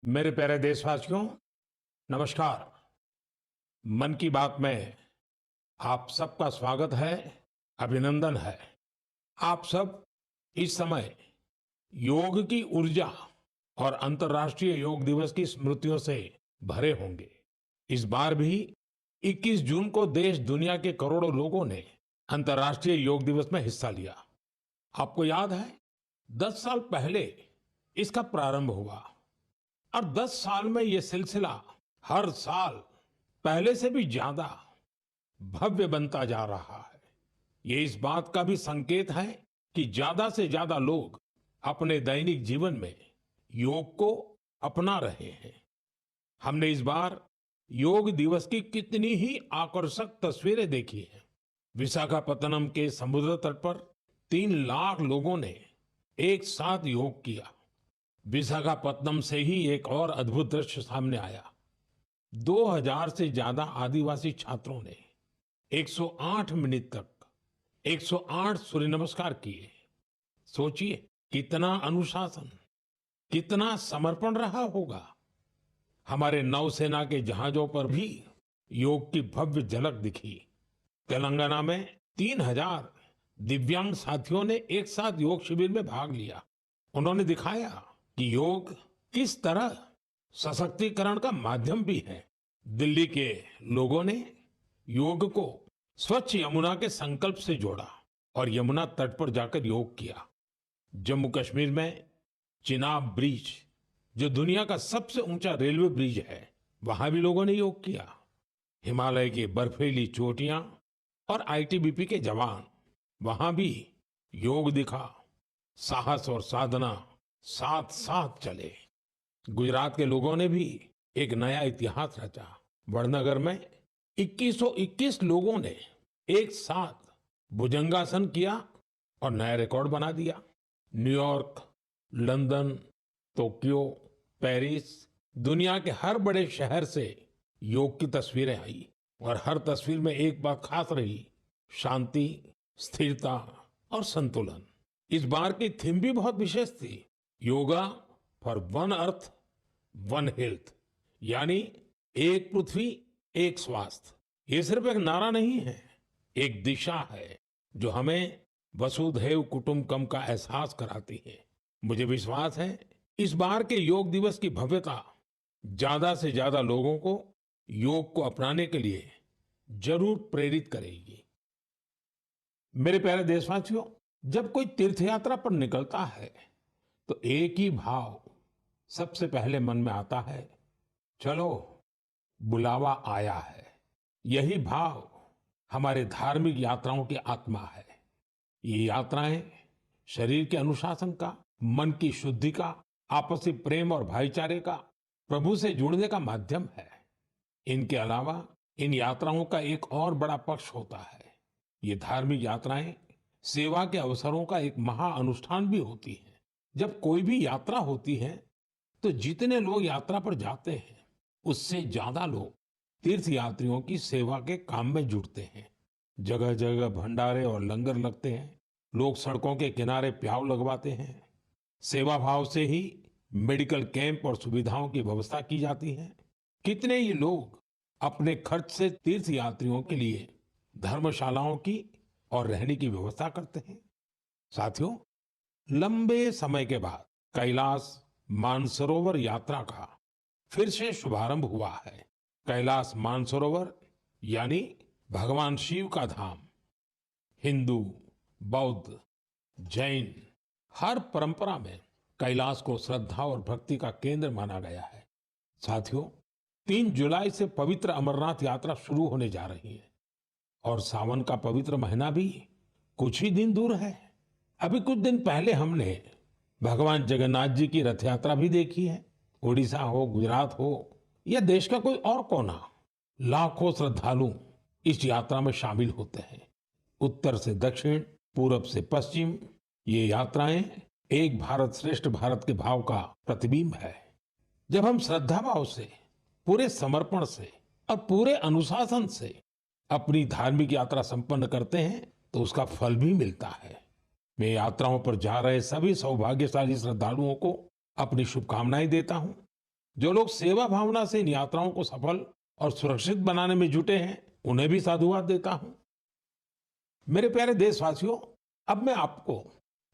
मेरे प्यारे देशवासियों, नमस्कार। मन की बात में आप सबका स्वागत है, अभिनंदन है। आप सब इस समय योग की ऊर्जा और अंतर्राष्ट्रीय योग दिवस की स्मृतियों से भरे होंगे। इस बार भी 21 जून को देश दुनिया के करोड़ों लोगों ने अंतर्राष्ट्रीय योग दिवस में हिस्सा लिया। आपको याद है, 10 साल पहले इसका प्रारंभ हुआ और 10 साल में ये सिलसिला हर साल पहले से भी ज्यादा भव्य बनता जा रहा है। ये इस बात का भी संकेत है कि ज्यादा से ज्यादा लोग अपने दैनिक जीवन में योग को अपना रहे हैं। हमने इस बार योग दिवस की कितनी ही आकर्षक तस्वीरें देखी हैं। विशाखापत्तनम के समुद्र तट पर 3 लाख लोगों ने एक साथ योग किया। विशाखापत्तनम से ही एक और अद्भुत दृश्य सामने आया। 2000 से ज्यादा आदिवासी छात्रों ने 108 मिनट तक 108 सूर्य नमस्कार किए। सोचिए, कितना अनुशासन, कितना समर्पण रहा होगा। हमारे नौसेना के जहाजों पर भी योग की भव्य झलक दिखी। तेलंगाना में 3000 दिव्यांग साथियों ने एक साथ योग शिविर में भाग लिया। उन्होंने दिखाया कि योग किस तरह सशक्तिकरण का माध्यम भी है। दिल्ली के लोगों ने योग को स्वच्छ यमुना के संकल्प से जोड़ा और यमुना तट पर जाकर योग किया। जम्मू कश्मीर में चिनाब ब्रिज, जो दुनिया का सबसे ऊंचा रेलवे ब्रिज है, वहां भी लोगों ने योग किया। हिमालय की बर्फीली चोटियां और आईटीबीपी के जवान, वहां भी योग दिखा। साहस और साधना साथ साथ चले। गुजरात के लोगों ने भी एक नया इतिहास रचा। वडनगर में 2121 लोगों ने एक साथ भुजंगासन किया और नया रिकॉर्ड बना दिया। न्यूयॉर्क, लंदन, टोक्यो, पेरिस, दुनिया के हर बड़े शहर से योग की तस्वीरें आई और हर तस्वीर में एक बात खास रही: शांति, स्थिरता और संतुलन। इस बार की थीम भी बहुत विशेष थी। Yoga for one earth one health, यानी एक पृथ्वी एक स्वास्थ्य। ये सिर्फ एक नारा नहीं है, एक दिशा है जो हमें वसुधैव कुटुंबकम का एहसास कराती है। मुझे विश्वास है इस बार के योग दिवस की भव्यता ज्यादा से ज्यादा लोगों को योग को अपनाने के लिए जरूर प्रेरित करेगी। मेरे प्यारे देशवासियों, जब कोई तीर्थ यात्रा पर निकलता है तो एक ही भाव सबसे पहले मन में आता है: चलो, बुलावा आया है। यही भाव हमारे धार्मिक यात्राओं की आत्मा है। ये यात्राएं शरीर के अनुशासन का, मन की शुद्धि का, आपसी प्रेम और भाईचारे का, प्रभु से जुड़ने का माध्यम है। इनके अलावा इन यात्राओं का एक और बड़ा पक्ष होता है। ये धार्मिक यात्राएं सेवा के अवसरों का एक महाअनुष्ठान भी होती हैं। जब कोई भी यात्रा होती है तो जितने लोग यात्रा पर जाते हैं, उससे ज्यादा लोग तीर्थ यात्रियों की सेवा के काम में जुटते हैं। जगह जगह भंडारे और लंगर लगते हैं। लोग सड़कों के किनारे प्याऊ लगवाते हैं। सेवा भाव से ही मेडिकल कैंप और सुविधाओं की व्यवस्था की जाती है। कितने ही लोग अपने खर्च से तीर्थ यात्रियों के लिए धर्मशालाओं की और रहने की व्यवस्था करते हैं। साथियों, लंबे समय के बाद कैलाश मानसरोवर यात्रा का फिर से शुभारंभ हुआ है। कैलाश मानसरोवर यानी भगवान शिव का धाम। हिंदू, बौद्ध, जैन, हर परंपरा में कैलाश को श्रद्धा और भक्ति का केंद्र माना गया है। साथियों, 3 जुलाई से पवित्र अमरनाथ यात्रा शुरू होने जा रही है और सावन का पवित्र महीना भी कुछ ही दिन दूर है। अभी कुछ दिन पहले हमने भगवान जगन्नाथ जी की रथ यात्रा भी देखी है। उड़ीसा हो, गुजरात हो या देश का कोई और कोना, लाखों श्रद्धालु इस यात्रा में शामिल होते हैं। उत्तर से दक्षिण, पूरब से पश्चिम, ये यात्राएं एक भारत श्रेष्ठ भारत के भाव का प्रतिबिंब है। जब हम श्रद्धा भाव से, पूरे समर्पण से और पूरे अनुशासन से अपनी धार्मिक यात्रा संपन्न करते हैं तो उसका फल भी मिलता है। मैं यात्राओं पर जा रहे सभी सौभाग्यशाली श्रद्धालुओं को अपनी शुभकामनाएं देता हूं। जो लोग सेवा भावना से इन यात्राओं को सफल और सुरक्षित बनाने में जुटे हैं, उन्हें भी साधुवाद देता हूं। मेरे प्यारे देशवासियों, अब मैं आपको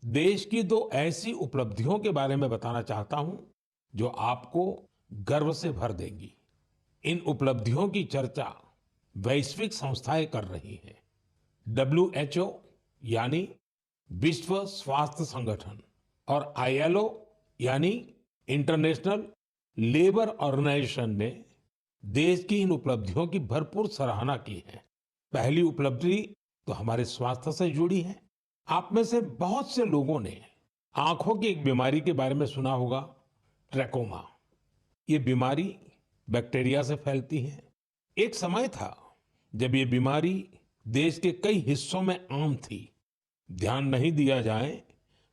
देश की दो ऐसी उपलब्धियों के बारे में बताना चाहता हूं जो आपको गर्व से भर देंगी। इन उपलब्धियों की चर्चा वैश्विक संस्थाएं कर रही हैं। WHO यानी विश्व स्वास्थ्य संगठन और ILO यानी इंटरनेशनल लेबर ऑर्गेनाइजेशन ने देश की इन उपलब्धियों की भरपूर सराहना की है। पहली उपलब्धि तो हमारे स्वास्थ्य से जुड़ी है। आप में से बहुत से लोगों ने आंखों की एक बीमारी के बारे में सुना होगा, ट्रैकोमा। ये बीमारी बैक्टीरिया से फैलती है। एक समय था जब ये बीमारी देश के कई हिस्सों में आम थी। ध्यान नहीं दिया जाए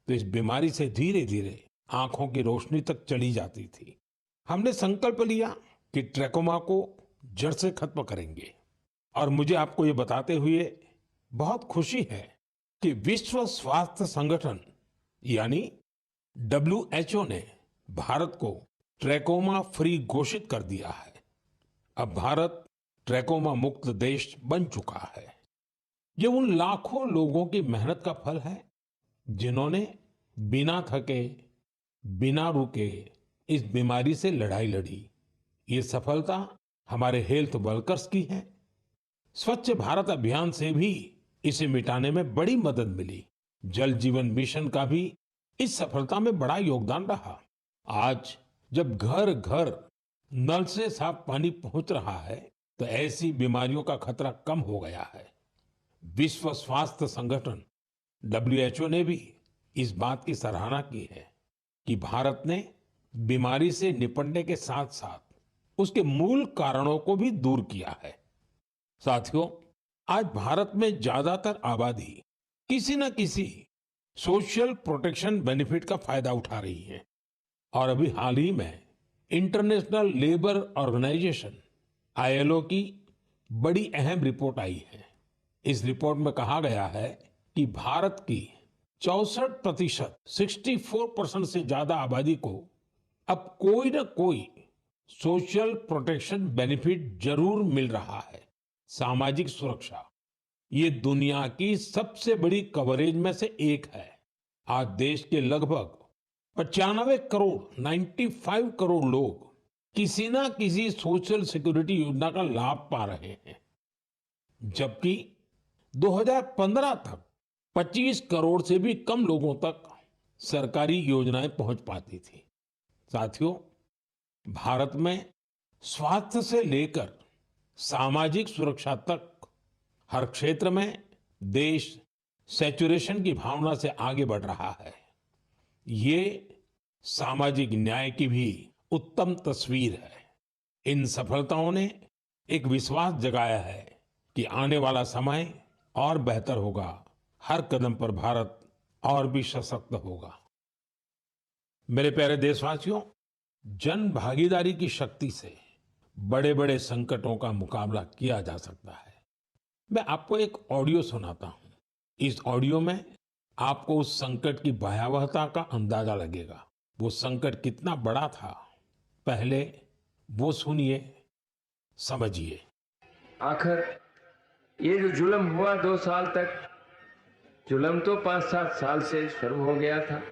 तो इस बीमारी से धीरे धीरे आंखों की रोशनी तक चली जाती थी। हमने संकल्प लिया कि ट्रैकोमा को जड़ से खत्म करेंगे और मुझे आपको ये बताते हुए बहुत खुशी है कि विश्व स्वास्थ्य संगठन यानी WHO ने भारत को ट्रैकोमा फ्री घोषित कर दिया है। अब भारत ट्रैकोमा मुक्त देश बन चुका है। ये उन लाखों लोगों की मेहनत का फल है जिन्होंने बिना थके, बिना रुके इस बीमारी से लड़ाई लड़ी। ये सफलता हमारे हेल्थ वर्कर्स की है। स्वच्छ भारत अभियान से भी इसे मिटाने में बड़ी मदद मिली। जल जीवन मिशन का भी इस सफलता में बड़ा योगदान रहा। आज जब घर घर नल से साफ पानी पहुंच रहा है तो ऐसी बीमारियों का खतरा कम हो गया है। विश्व स्वास्थ्य संगठन WHO ने भी इस बात की सराहना की है कि भारत ने बीमारी से निपटने के साथ साथ उसके मूल कारणों को भी दूर किया है। साथियों, आज भारत में ज्यादातर आबादी किसी न किसी सोशल प्रोटेक्शन बेनिफिट का फायदा उठा रही है और अभी हाल ही में इंटरनेशनल लेबर ऑर्गेनाइजेशन ILO की बड़ी अहम रिपोर्ट आई है। इस रिपोर्ट में कहा गया है कि भारत की 64%, 64% से ज्यादा आबादी को अब कोई न कोई सोशल प्रोटेक्शन बेनिफिट जरूर मिल रहा है। सामाजिक सुरक्षा ये दुनिया की सबसे बड़ी कवरेज में से एक है। आज देश के लगभग 95 करोड़ 95 करोड़ लोग किसी ना किसी सोशल सिक्योरिटी योजना का लाभ पा रहे हैं, जबकि 2015 तक 25 करोड़ से भी कम लोगों तक सरकारी योजनाएं पहुंच पाती थी। साथियों, भारत में स्वास्थ्य से लेकर सामाजिक सुरक्षा तक हर क्षेत्र में देश सैचुरेशन की भावना से आगे बढ़ रहा है। ये सामाजिक न्याय की भी उत्तम तस्वीर है। इन सफलताओं ने एक विश्वास जगाया है कि आने वाला समय और बेहतर होगा। हर कदम पर भारत और भी सशक्त होगा। मेरे प्यारे देशवासियों, जन भागीदारी की शक्ति से बड़े बड़े संकटों का मुकाबला किया जा सकता है। मैं आपको एक ऑडियो सुनाता हूं। इस ऑडियो में आपको उस संकट की भयावहता का अंदाजा लगेगा। वो संकट कितना बड़ा था, पहले वो सुनिए, समझिए। आखिर ये जो जुल्म हुआ 2 साल तक, जुल्म तो 5-7 साल से शुरू हो गया था,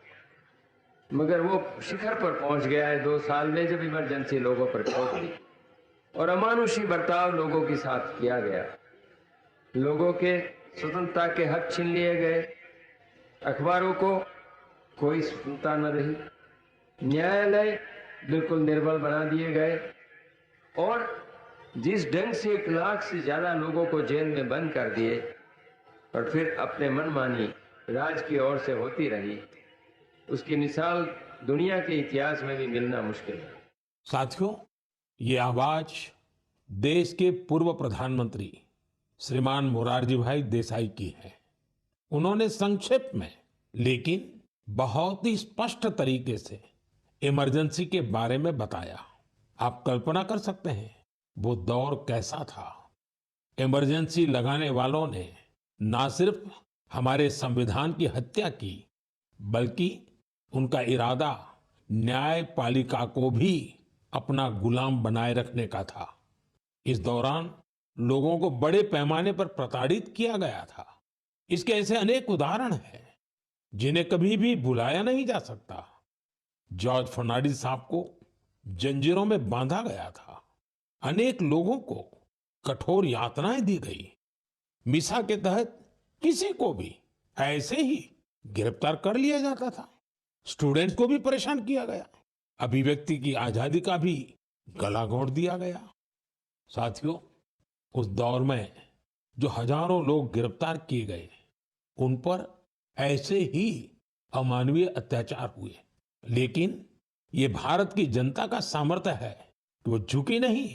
मगर वो शिखर पर पहुंच गया है 2 साल में, जब इमरजेंसी लोगों पर ठोक दी और अमानुषी बर्ताव लोगों के साथ किया गया। लोगों के स्वतंत्रता के हक छीन लिए गए, अखबारों को कोई स्वतंत्रता न रही, न्यायालय बिल्कुल निर्बल बना दिए गए और जिस ढंग से 1 लाख से ज्यादा लोगों को जेल में बंद कर दिए और फिर अपने मनमानी राज की ओर से होती रही, उसकी मिसाल दुनिया के इतिहास में भी मिलना मुश्किल है। साथियों, ये आवाज देश के पूर्व प्रधानमंत्री श्रीमान मोरारजी भाई देसाई की है। उन्होंने संक्षेप में लेकिन बहुत ही स्पष्ट तरीके से इमरजेंसी के बारे में बताया। आप कल्पना कर सकते हैं वो दौर कैसा था। इमरजेंसी लगाने वालों ने ना सिर्फ हमारे संविधान की हत्या की, बल्कि उनका इरादा न्यायपालिका को भी अपना गुलाम बनाए रखने का था। इस दौरान लोगों को बड़े पैमाने पर प्रताड़ित किया गया था। इसके ऐसे अनेक उदाहरण हैं जिन्हें कभी भी भुलाया नहीं जा सकता। जॉर्ज फर्नांडिस साहब को जंजीरों में बांधा गया था। अनेक लोगों को कठोर यातनाएं दी गई। मिसा के तहत किसी को भी ऐसे ही गिरफ्तार कर लिया जाता था। स्टूडेंट्स को भी परेशान किया गया। अभिव्यक्ति की आजादी का भी गला घोंट दिया गया। साथियों, उस दौर में जो हजारों लोग गिरफ्तार किए गए, उन पर ऐसे ही अमानवीय अत्याचार हुए। लेकिन ये भारत की जनता का सामर्थ्य है कि वो झुकी नहीं,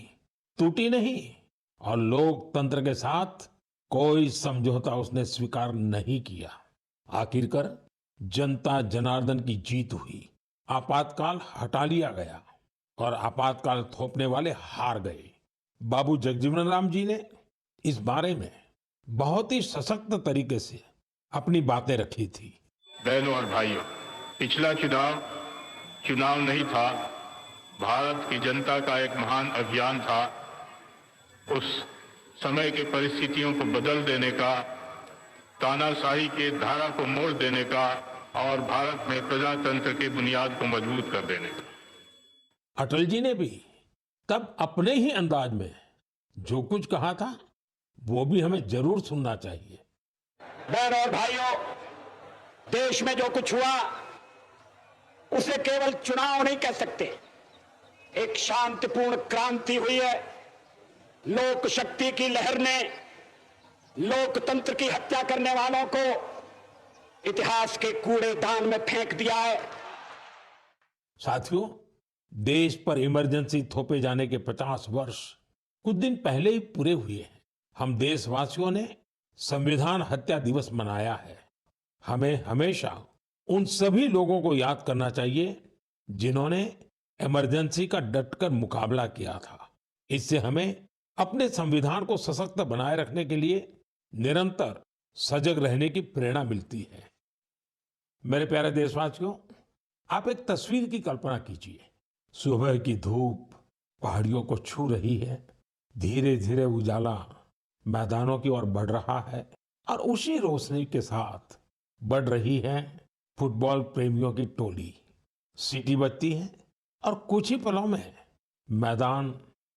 टूटी नहीं और लोकतंत्र के साथ कोई समझौता उसने स्वीकार नहीं किया। आखिरकार जनता जनार्दन की जीत हुई। आपातकाल हटा लिया गया और आपातकाल थोपने वाले हार गए। बाबू जगजीवन राम जी ने इस बारे में बहुत ही सशक्त तरीके से अपनी बातें रखी थी। बहनों और भाइयों, पिछला चुनाव चुनाव नहीं था, भारत की जनता का एक महान अभियान था। उस समय के परिस्थितियों को बदल देने का, तानाशाही के धारा को मोड़ देने का और भारत में प्रजातंत्र की बुनियाद को मजबूत कर देने का। अटल जी ने भी तब अपने ही अंदाज में जो कुछ कहा था, वो भी हमें जरूर सुनना चाहिए। बहनों और भाइयों, देश में जो कुछ हुआ उसे केवल चुनाव नहीं कह सकते। एक शांतिपूर्ण क्रांति हुई है। लोक शक्ति की लहर ने लोकतंत्र की हत्या करने वालों को इतिहास के कूड़ेदान में फेंक दिया है। साथियों, देश पर इमरजेंसी थोपे जाने के 50 वर्ष कुछ दिन पहले ही पूरे हुए हैं। हम देशवासियों ने संविधान हत्या दिवस मनाया है। हमें हमेशा उन सभी लोगों को याद करना चाहिए जिन्होंने इमरजेंसी का डटकर मुकाबला किया था। इससे हमें अपने संविधान को सशक्त बनाए रखने के लिए निरंतर सजग रहने की प्रेरणा मिलती है। मेरे प्यारे देशवासियों, आप एक तस्वीर की कल्पना कीजिए। सुबह की धूप पहाड़ियों को छू रही है। धीरे धीरे उजाला मैदानों की ओर बढ़ रहा है और उसी रोशनी के साथ बढ़ रही है फुटबॉल प्रेमियों की टोली। सीटी बजती है और कुछ ही पलों में मैदान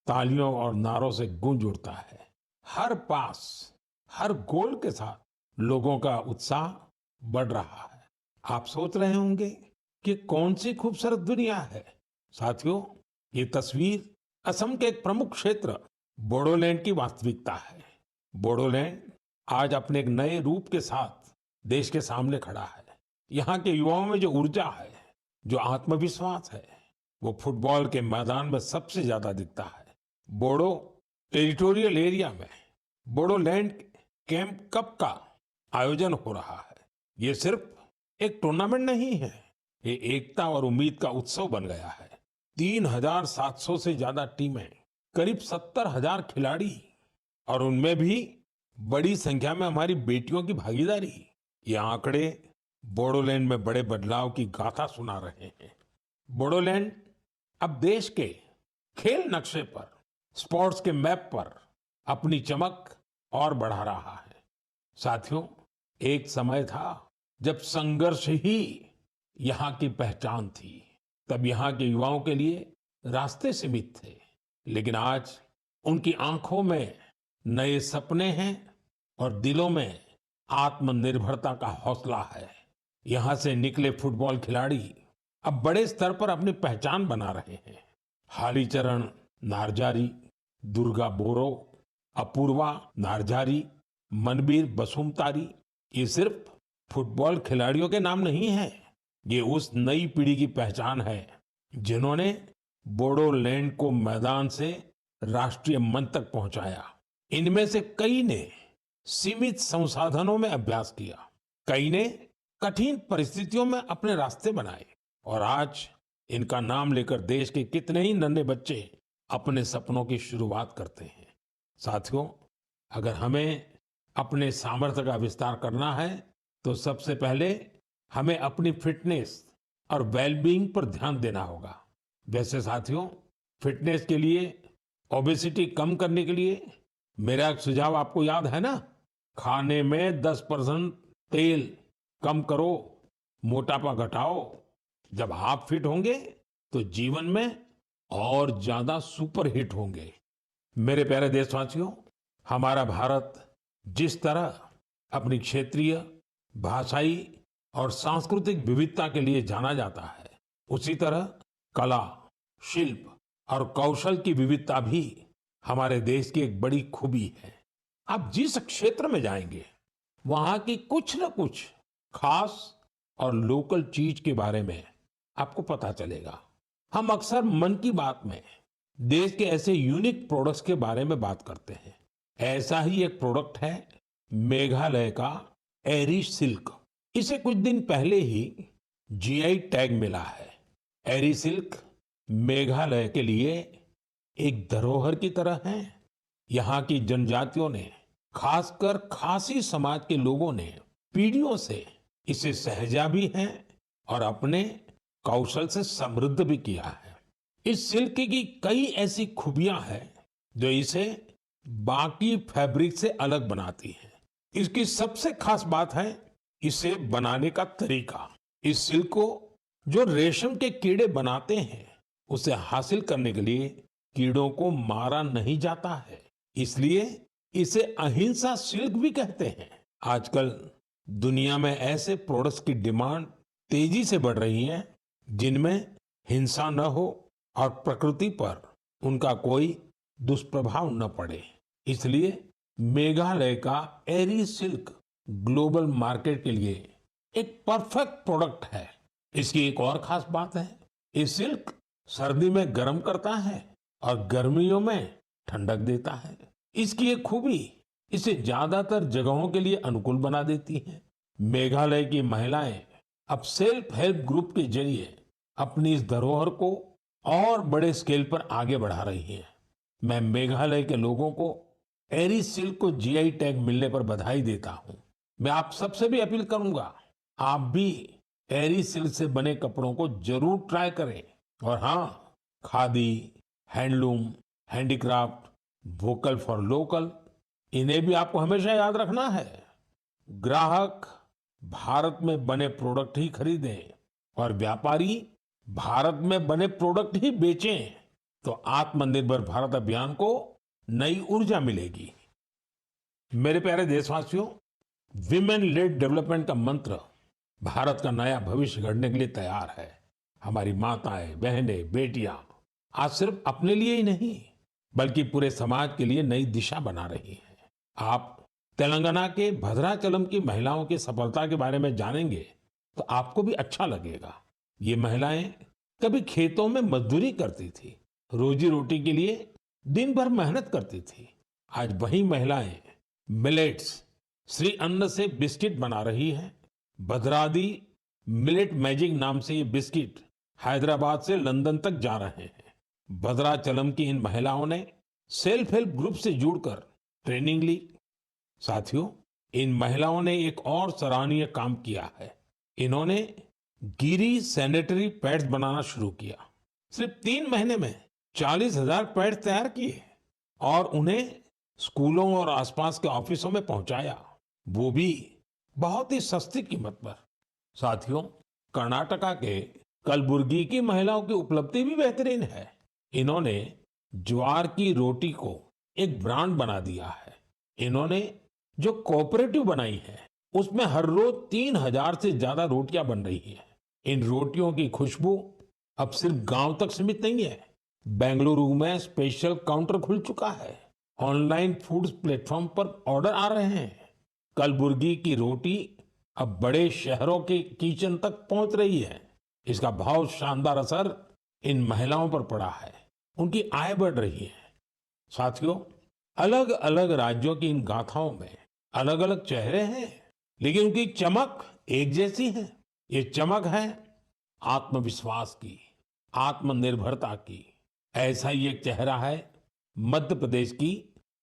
तालियों और नारों से गूंज उठता है। हर पास, हर गोल के साथ लोगों का उत्साह बढ़ रहा है। आप सोच रहे होंगे कि कौन सी खूबसूरत दुनिया है। साथियों, ये तस्वीर असम के एक प्रमुख क्षेत्र बोडोलैंड की वास्तविकता है। बोडोलैंड आज अपने एक नए रूप के साथ देश के सामने खड़ा है। यहाँ के युवाओं में जो ऊर्जा है, जो आत्मविश्वास है, वो फुटबॉल के मैदान में सबसे ज्यादा दिखता है। बोडो टेरिटोरियल एरिया में बोडोलैंड कैंप कप का आयोजन हो रहा है। ये सिर्फ एक टूर्नामेंट नहीं है, ये एकता और उम्मीद का उत्सव बन गया है। 3,700 से ज्यादा टीमें, करीब 70,000 खिलाड़ी और उनमें भी बड़ी संख्या में हमारी बेटियों की भागीदारी। ये आंकड़े बोडोलैंड में बड़े बदलाव की गाथा सुना रहे हैं। बोडोलैंड अब देश के खेल नक्शे पर, स्पोर्ट्स के मैप पर अपनी चमक और बढ़ा रहा है। साथियों, एक समय था जब संघर्ष ही यहाँ की पहचान थी। तब यहाँ के युवाओं के लिए रास्ते सीमित थे, लेकिन आज उनकी आंखों में नए सपने हैं और दिलों में आत्मनिर्भरता का हौसला है। यहाँ से निकले फुटबॉल खिलाड़ी अब बड़े स्तर पर अपनी पहचान बना रहे हैं। हालीचरण नारजारी, दुर्गा बोरो, अपूर्वा नारजारी, मनबीर बसुमतारी, ये सिर्फ फुटबॉल खिलाड़ियों के नाम नहीं है। ये उस नई पीढ़ी की पहचान है जिन्होंने बोडोलैंड को मैदान से राष्ट्रीय मंच तक पहुंचाया। इनमें से कई ने सीमित संसाधनों में अभ्यास किया, कई ने कठिन परिस्थितियों में अपने रास्ते बनाए और आज इनका नाम लेकर देश के कितने ही नन्हे बच्चे अपने सपनों की शुरुआत करते हैं। साथियों, अगर हमें अपने सामर्थ्य का विस्तार करना है तो सबसे पहले हमें अपनी फिटनेस और वेलबीइंग पर ध्यान देना होगा। वैसे साथियों, फिटनेस के लिए, ओबेसिटी कम करने के लिए मेरा एक सुझाव आपको याद है ना? खाने में 10% तेल कम करो, मोटापा घटाओ। जब आप फिट होंगे तो जीवन में और ज्यादा सुपर हिट होंगे। मेरे प्यारे देशवासियों, हमारा भारत जिस तरह अपनी क्षेत्रीय, भाषाई और सांस्कृतिक विविधता के लिए जाना जाता है, उसी तरह कला, शिल्प और कौशल की विविधता भी हमारे देश की एक बड़ी खूबी है। आप जिस क्षेत्र में जाएंगे, वहां की कुछ न कुछ खास और लोकल चीज के बारे में आपको पता चलेगा। हम अक्सर मन की बात में देश के ऐसे यूनिक प्रोडक्ट्स के बारे में बात करते हैं। ऐसा ही एक प्रोडक्ट है मेघालय का एरी सिल्क। इसे कुछ दिन पहले ही जीआई टैग मिला है। एरी सिल्क मेघालय के लिए एक धरोहर की तरह है। यहाँ की जनजातियों ने, खासकर खासी समाज के लोगों ने पीढ़ियों से इसे सहेजा भी है और अपने कौशल से समृद्ध भी किया है। इस सिल्क की कई ऐसी खूबियां हैं जो इसे बाकी फैब्रिक से अलग बनाती है। इसकी सबसे खास बात है इसे बनाने का तरीका। इस सिल्क को जो रेशम के कीड़े बनाते हैं, उसे हासिल करने के लिए कीड़ों को मारा नहीं जाता है, इसलिए इसे अहिंसा सिल्क भी कहते हैं। आजकल दुनिया में ऐसे प्रोडक्ट्स की डिमांड तेजी से बढ़ रही है जिनमें हिंसा न हो और प्रकृति पर उनका कोई दुष्प्रभाव न पड़े। इसलिए मेघालय का एरी सिल्क ग्लोबल मार्केट के लिए एक परफेक्ट प्रोडक्ट है। इसकी एक और खास बात है, ये सिल्क सर्दी में गर्म करता है और गर्मियों में ठंडक देता है। इसकी एक खूबी इसे ज्यादातर जगहों के लिए अनुकूल बना देती है। मेघालय की महिलाएं अब सेल्फ हेल्प ग्रुप के जरिए अपनी इस धरोहर को और बड़े स्केल पर आगे बढ़ा रही हैं। मैं मेघालय के लोगों को एरी सिल्क को जीआई टैग मिलने पर बधाई देता हूं। मैं आप सबसे भी अपील करूंगा, आप भी एरी सिल्क से बने कपड़ों को जरूर ट्राई करें। और हाँ, khadi, handloom, handicraft, vocal for local, इन्हें भी आपको हमेशा याद रखना है। ग्राहक भारत में बने प्रोडक्ट ही खरीदें और व्यापारी भारत में बने प्रोडक्ट ही बेचें, तो आत्मनिर्भर भारत अभियान को नई ऊर्जा मिलेगी। मेरे प्यारे देशवासियों, विमेन लेड डेवलपमेंट का मंत्र भारत का नया भविष्य गढ़ने के लिए तैयार है। हमारी माताएं, बहनें, बेटियां आज सिर्फ अपने लिए ही नहीं बल्कि पूरे समाज के लिए नई दिशा बना रही हैं। आप तेलंगाना के भद्राचलम की महिलाओं की सफलता के बारे में जानेंगे तो आपको भी अच्छा लगेगा। ये महिलाएं कभी खेतों में मजदूरी करती थी, रोजी रोटी के लिए दिन भर मेहनत करती थी। आज वही महिलाएं मिलेट्स, श्री अन्न से बिस्किट बना रही हैं। भद्रादी मिलेट मैजिक नाम से ये बिस्किट हैदराबाद से लंदन तक जा रहे हैं। भद्राचलम की इन महिलाओं ने सेल्फ हेल्प ग्रुप से जुड़कर ट्रेनिंग ली। साथियों, इन महिलाओं ने एक और सराहनीय काम किया है। इन्होंने गिरी सैनिटरी पैड्स बनाना शुरू किया। सिर्फ 3 महीने में 40,000 पैड्स तैयार किए और उन्हें स्कूलों और आसपास के ऑफिसों में पहुंचाया, वो भी बहुत ही सस्ती कीमत पर। साथियों, कर्नाटका के कलबुर्गी की महिलाओं की उपलब्धि भी बेहतरीन है। इन्होंने ज्वार की रोटी को एक ब्रांड बना दिया है। इन्होंने जो कोऑपरेटिव बनाई है, उसमें हर रोज 3,000 से ज्यादा रोटियां बन रही हैं। इन रोटियों की खुशबू अब सिर्फ गांव तक सीमित नहीं है। बेंगलुरु में स्पेशल काउंटर खुल चुका है। ऑनलाइन फूड प्लेटफॉर्म पर ऑर्डर आ रहे हैं। कलबुर्गी की रोटी अब बड़े शहरों के किचन तक पहुंच रही है। इसका बहुत शानदार असर इन महिलाओं पर पड़ा है। उनकी आय बढ़ रही है। साथियों, अलग अलग राज्यों की इन गाथाओं में अलग अलग चेहरे हैं, लेकिन उनकी चमक एक जैसी है। ये चमक है आत्मविश्वास की, आत्मनिर्भरता की। ऐसा ही एक चेहरा है मध्य प्रदेश की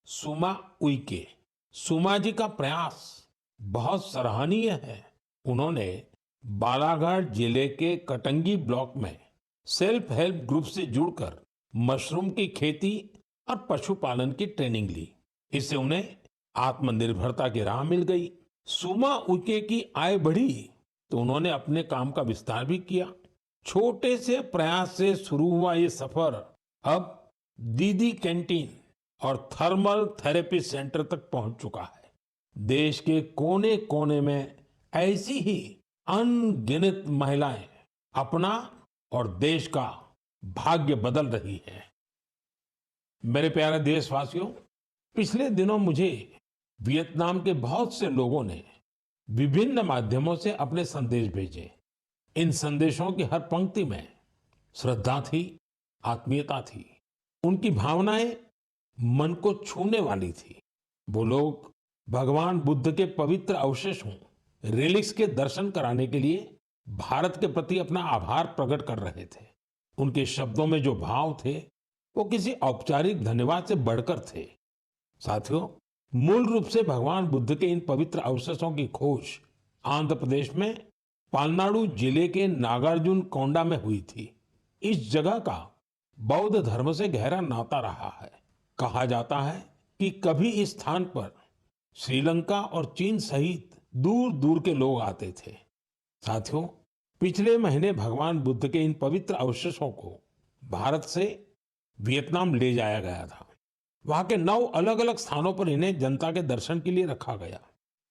सुमा उइके। सुमा जी का प्रयास बहुत सराहनीय है। उन्होंने बालाघाट जिले के कटंगी ब्लॉक में सेल्फ हेल्प ग्रुप से जुड़कर मशरूम की खेती और पशुपालन की ट्रेनिंग ली। इससे उन्हें आत्मनिर्भरता की राह मिल गई। सुमा उके की आय बढ़ी तो उन्होंने अपने काम का विस्तार भी किया। छोटे से प्रयास से शुरू हुआ ये सफर अब दीदी कैंटीन और थर्मल थेरेपी सेंटर तक पहुंच चुका है। देश के कोने कोने में ऐसी ही अनगिनत महिलाएं अपना और देश का भाग्य बदल रही हैं। मेरे प्यारे देशवासियों, पिछले दिनों मुझे वियतनाम के बहुत से लोगों ने विभिन्न माध्यमों से अपने संदेश भेजे। इन संदेशों की हर पंक्ति में श्रद्धा थी, आत्मीयता थी। उनकी भावनाएं मन को छूने वाली थी। वो लोग भगवान बुद्ध के पवित्र अवशेषों, रिलिक्स के दर्शन कराने के लिए भारत के प्रति अपना आभार प्रकट कर रहे थे। उनके शब्दों में जो भाव थे वो किसी औपचारिक धन्यवाद से बढ़कर थे। साथियों, मूल रूप से भगवान बुद्ध के इन पवित्र अवशेषों की खोज आंध्र प्रदेश में पालनाडु जिले के नागार्जुन कोंडा में हुई थी। इस जगह का बौद्ध धर्म से गहरा नाता रहा है। कहा जाता है कि कभी इस स्थान पर श्रीलंका और चीन सहित दूर दूर के लोग आते थे। साथियों, पिछले महीने भगवान बुद्ध के इन पवित्र अवशेषों को भारत से वियतनाम ले जाया गया था। वहां के 9 अलग अलग स्थानों पर इन्हें जनता के दर्शन के लिए रखा गया।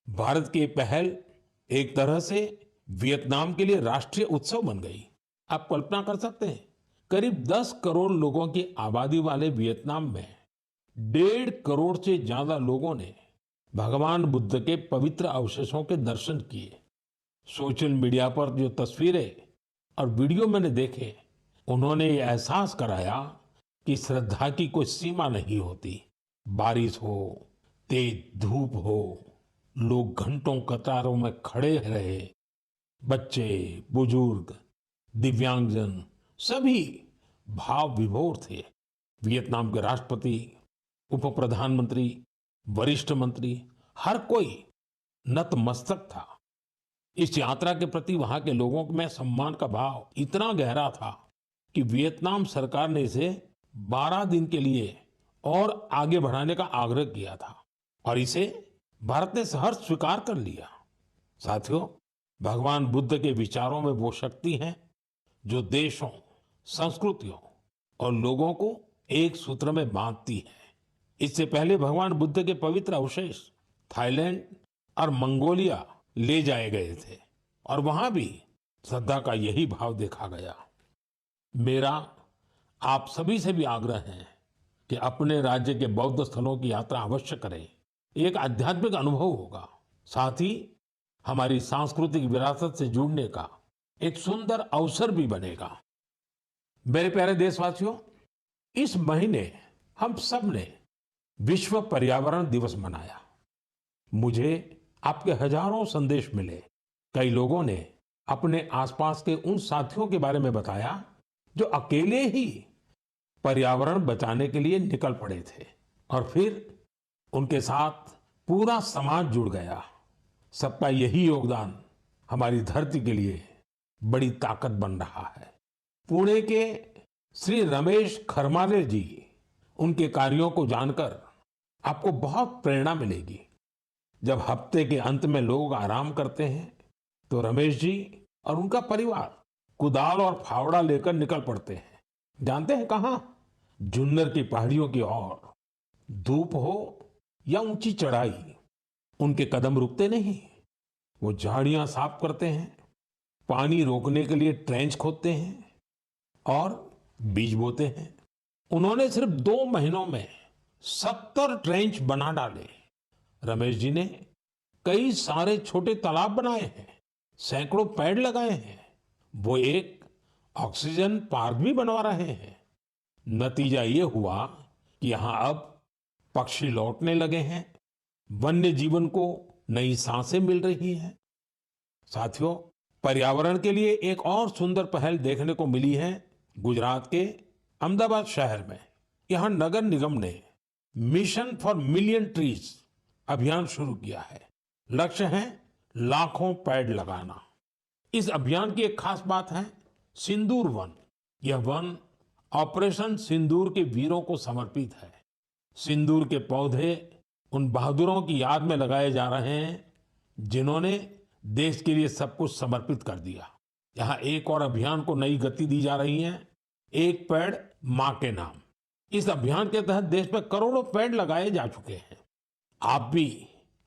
भारत की पहल एक तरह से वियतनाम के लिए राष्ट्रीय उत्सव बन गई। आप कल्पना कर सकते हैं, करीब 10 करोड़ लोगों की आबादी वाले वियतनाम में 1.5 करोड़ से ज्यादा लोगों ने भगवान बुद्ध के पवित्र अवशेषों के दर्शन किए। सोशल मीडिया पर जो तस्वीरें और वीडियो मैंने देखे, उन्होंने ये एहसास कराया कि श्रद्धा की कोई सीमा नहीं होती। बारिश हो, तेज धूप हो, लोग घंटों कतारों में खड़े रहे। बच्चे, बुजुर्ग, दिव्यांगजन सभी भाव विभोर थे। वियतनाम के राष्ट्रपति, उप प्रधानमंत्री, वरिष्ठ मंत्री, हर कोई नतमस्तक था। इस यात्रा के प्रति वहां के लोगों में सम्मान का भाव इतना गहरा था कि वियतनाम सरकार ने इसे 12 दिन के लिए और आगे बढ़ाने का आग्रह किया था और इसे भारत ने सहर्ष स्वीकार कर लिया। साथियों, भगवान बुद्ध के विचारों में वो शक्ति है जो देशों, संस्कृतियों और लोगों को एक सूत्र में बांधती है। इससे पहले भगवान बुद्ध के पवित्र अवशेष थाईलैंड और मंगोलिया ले जाए गए थे और वहां भी श्रद्धा का यही भाव देखा गया। मेरा आप सभी से भी आग्रह है कि अपने राज्य के बौद्ध स्थलों की यात्रा अवश्य करें। एक आध्यात्मिक अनुभव होगा, साथ ही हमारी सांस्कृतिक विरासत से जुड़ने का एक सुंदर अवसर भी बनेगा। मेरे प्यारे देशवासियों, इस महीने हम सब ने विश्व पर्यावरण दिवस मनाया। मुझे आपके हजारों संदेश मिले। कई लोगों ने अपने आसपास के उन साथियों के बारे में बताया जो अकेले ही पर्यावरण बचाने के लिए निकल पड़े थे और फिर उनके साथ पूरा समाज जुड़ गया। सबका यही योगदान हमारी धरती के लिए बड़ी ताकत बन रहा है। पुणे के श्री रमेश खरमारे जी, उनके कार्यों को जानकर आपको बहुत प्रेरणा मिलेगी। जब हफ्ते के अंत में लोग आराम करते हैं तो रमेश जी और उनका परिवार कुदाल और फावड़ा लेकर निकल पड़ते हैं। जानते हैं कहाँ? जुन्नर की पहाड़ियों की ओर। धूप हो या ऊंची चढ़ाई, उनके कदम रुकते नहीं। वो झाड़ियां साफ करते हैं, पानी रोकने के लिए ट्रेंच खोदते हैं और बीज बोते हैं। उन्होंने सिर्फ 2 महीनों में 70 ट्रेंच बना डाले। रमेश जी ने कई सारे छोटे तालाब बनाए हैं, सैकड़ों पेड़ लगाए हैं। वो एक ऑक्सीजन पार्क भी बनवा रहे हैं। नतीजा ये हुआ कि यहाँ अब पक्षी लौटने लगे हैं, वन्य जीवन को नई सांसें मिल रही हैं। साथियों, पर्यावरण के लिए एक और सुंदर पहल देखने को मिली है गुजरात के अहमदाबाद शहर में। यहाँ नगर निगम ने मिशन फॉर मिलियन ट्रीज अभियान शुरू किया है। लक्ष्य है लाखों पेड़ लगाना। इस अभियान की एक खास बात है सिंदूर वन। यह वन ऑपरेशन सिंदूर के वीरों को समर्पित है। सिंदूर के पौधे उन बहादुरों की याद में लगाए जा रहे हैं जिन्होंने देश के लिए सब कुछ समर्पित कर दिया। यहाँ एक और अभियान को नई गति दी जा रही है, एक पेड़ मां के नाम। इस अभियान के तहत देश में करोड़ों पेड़ लगाए जा चुके हैं। आप भी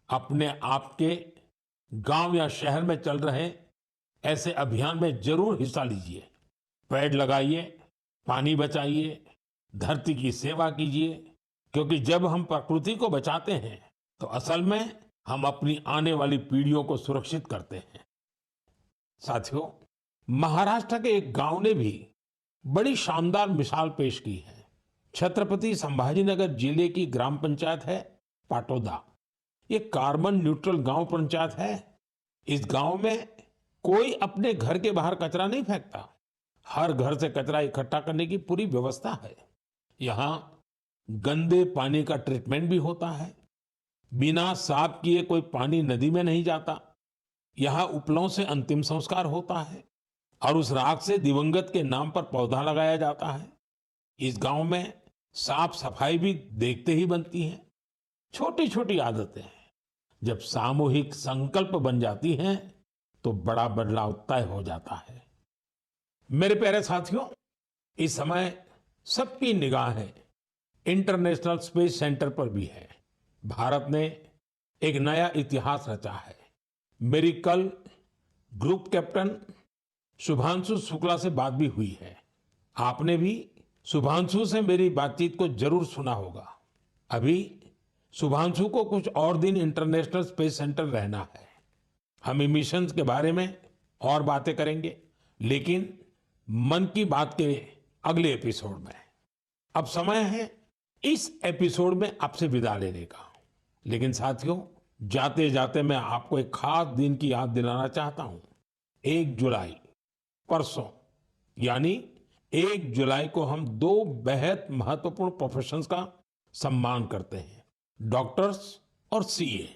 अपने आपके गांव या शहर में चल रहे ऐसे अभियान में जरूर हिस्सा लीजिए। पेड़ लगाइए, पानी बचाइए, धरती की सेवा कीजिए, क्योंकि जब हम प्रकृति को बचाते हैं तो असल में हम अपनी आने वाली पीढ़ियों को सुरक्षित करते हैं। साथियों, महाराष्ट्र के एक गांव ने भी बड़ी शानदार मिसाल पेश की है। छत्रपति संभाजीनगर जिले की ग्राम पंचायत है पाटोदा। ये कार्बन न्यूट्रल गांव पंचायत है। इस गांव में कोई अपने घर के बाहर कचरा नहीं फेंकता। हर घर से कचरा इकट्ठा करने की पूरी व्यवस्था है। यहाँ गंदे पानी का ट्रीटमेंट भी होता है। बिना साफ किए कोई पानी नदी में नहीं जाता। यहाँ उपलों से अंतिम संस्कार होता है और उस राख से दिवंगत के नाम पर पौधा लगाया जाता है। इस गांव में साफ सफाई भी देखते ही बनती है। छोटी छोटी आदतें जब सामूहिक संकल्प बन जाती हैं तो बड़ा बदलाव तय हो जाता है। मेरे प्यारे साथियों, इस समय सबकी निगाहें इंटरनेशनल स्पेस सेंटर पर भी है। भारत ने एक नया इतिहास रचा है। मेरी कल ग्रुप कैप्टन शुभांशु शुक्ला से बात भी हुई है। आपने भी शुभांशु से मेरी बातचीत को जरूर सुना होगा। अभी शुभांशु को कुछ और दिन इंटरनेशनल स्पेस सेंटर रहना है। हम मिशंस के बारे में और बातें करेंगे, लेकिन मन की बात के अगले एपिसोड में। अब समय है इस एपिसोड में आपसे विदा लेने का। लेकिन साथियों, जाते जाते मैं आपको एक खास दिन की याद दिलाना चाहता हूं। 1 जुलाई, परसों, यानी 1 जुलाई को हम 2 बेहद महत्वपूर्ण प्रोफेशंस का सम्मान करते हैं, डॉक्टर्स और सीए।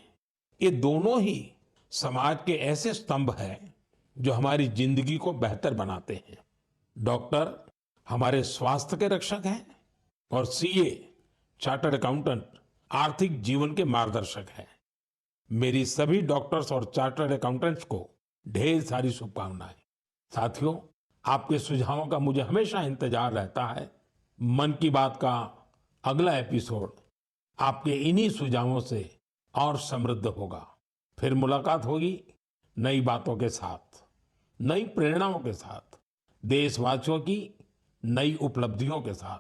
ये दोनों ही समाज के ऐसे स्तंभ हैं जो हमारी जिंदगी को बेहतर बनाते हैं। डॉक्टर हमारे स्वास्थ्य के रक्षक हैं और सीए चार्टर्ड अकाउंटेंट आर्थिक जीवन के मार्गदर्शक हैं। मेरी सभी डॉक्टर्स और चार्टर्ड अकाउंटेंट्स को ढेर सारी शुभकामनाएं। साथियों, आपके सुझावों का मुझे हमेशा इंतजार रहता है। मन की बात का अगला एपिसोड आपके इन्हीं सुझावों से और समृद्ध होगा। फिर मुलाकात होगी नई बातों के साथ, नई प्रेरणाओं के साथ, देशवासियों की नई उपलब्धियों के साथ।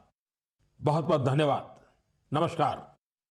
बहुत बहुत धन्यवाद। नमस्कार।